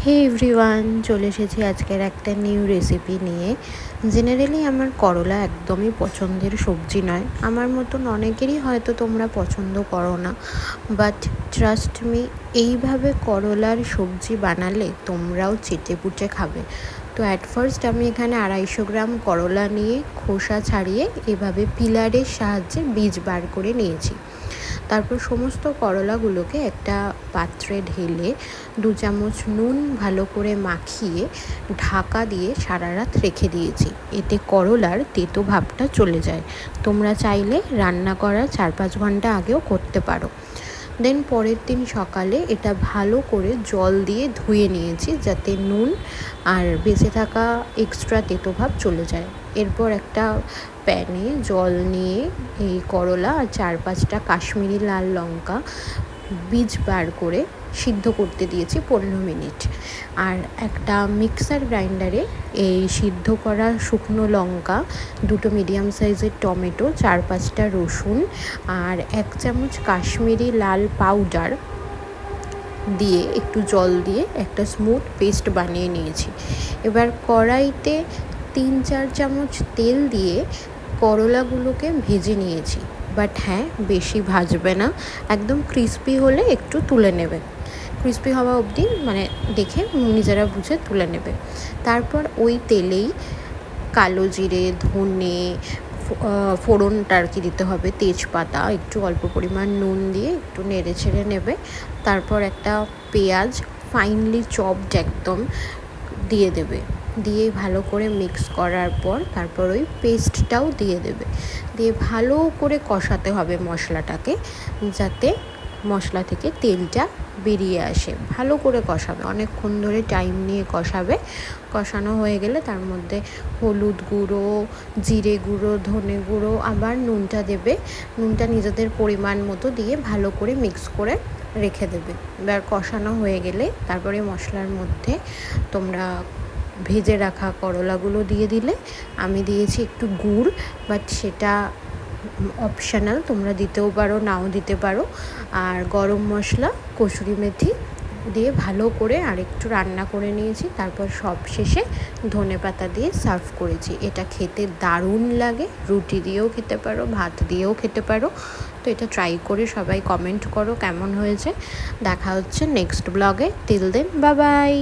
হে everyone, চলে এসেছি আজকের একটা নিউ রেসিপি নিয়ে। জেনারেলি আমার করলা একদমই পছন্দের সবজি নয়। আমার মতন অনেকেরই হয়তো তোমরা পছন্দ করো না, বাট ট্রাস্ট মি, এইভাবে করলার সবজি বানালে তোমরাও চেটেপুটে খাবে। তো অ্যাট ফার্স্ট আমি এখানে 250 গ্রাম করলা নিয়ে খোসা ছাড়িয়ে এভাবে পিলারের সাহায্যে বীজ বার করে নিয়েছি। তারপর সমস্ত করলাগুলোকে একটা পাত্রে ঢেলে 2 চামচ নুন ভালো করে মাখিয়ে ঢাকা দিয়ে সারা রাত রেখে দিয়েছি। এতে করলার তেতো ভাবটা চলে যায়। তোমরা চাইলে রান্না করার 4-5 ঘন্টা আগেও করতে পারো। দেন পরের দিন সকালে এটা ভালো করে জল দিয়ে ধুয়ে নিয়েছি, যাতে নুন আর বেঁচে থাকা এক্সট্রা তেতো ভাব চলে যায়। এরপর একটা প্যানে জল নিয়ে এই করলা আর 4-5টা কাশ্মীরি লাল লঙ্কা বীজ বার করে সিদ্ধ করতে দিয়েছি 15 মিনিট। আর একটা মিক্সার গ্রাইন্ডারে এই সিদ্ধ করা শুকনো লঙ্কা, 2টো মিডিয়াম সাইজের টমেটো, 4-5টা রসুন আর 1 চামচ কাশ্মীরি লাল পাউডার দিয়ে একটু জল দিয়ে একটা স্মুথ পেস্ট বানিয়ে নিয়েছি। এবার কড়াইতে 3-4 চামচ তেল দিয়ে করলাগুলোকে ভেজে নিয়েছি। বাট হ্যাঁ, বেশি ভাজবে না, একদম ক্রিস্পি হলে একটু তুলে নেবে। ক্রিস্পি হওয়া অবধি মানে দেখে নিজেরা বুঝে তুলে নেবে। তারপর ওই তেলেই কালো জিরে, ধনে, ফোড়নটা আর কি দিতে হবে, তেজপাতা, একটু অল্প পরিমাণ নুন দিয়ে একটু নেড়ে ছেড়ে নেবে। তারপর একটা পেঁয়াজ ফাইনলি চপড একদম দিয়ে দেবে। দিয়ে ভালো করে মিক্স করার পর তারপর ওই পেস্টটাও দিয়ে দেবে। দিয়ে ভালো করে কষাতে হবে মশলাটাকে, যাতে মশলা থেকে তেলটা বেরিয়ে আসে। ভালো করে কষাবে, অনেকক্ষণ ধরে টাইম নিয়ে কষাবে। কষানো হয়ে গেলে তার মধ্যে হলুদ গুঁড়ো, জিরে গুঁড়ো, ধনে গুঁড়ো, আবার নুনটা দেবে। নুনটা নিজেদের পরিমাণ মতো দিয়ে ভালো করে মিক্স করে রেখে দেবে। এবার কষানো হয়ে গেলে তারপরে মশলার মধ্যে তোমরা ভেজে রাখা করলাগুলো দিয়ে দিলে। আমি দিয়েছি একটু গুড়, বাট সেটা অপশনাল, তোমরা দিতেও পারো নাও দিতে পারো। আর গরম মশলা, কসুরি মেথি দিয়ে ভালো করে আরেকটু রান্না করে নিয়েছি। তারপর সব শেষে ধনেপাতা দিয়ে সার্ভ করেছি। এটা খেতে দারুণ লাগে, রুটি দিয়েও খেতে পারো, ভাত দিয়েও খেতে পারো। তো এটা ট্রাই করে সবাই কমেন্ট করো কেমন হয়েছে। দেখা হচ্ছে নেক্সট ব্লগে। Till then, bye by.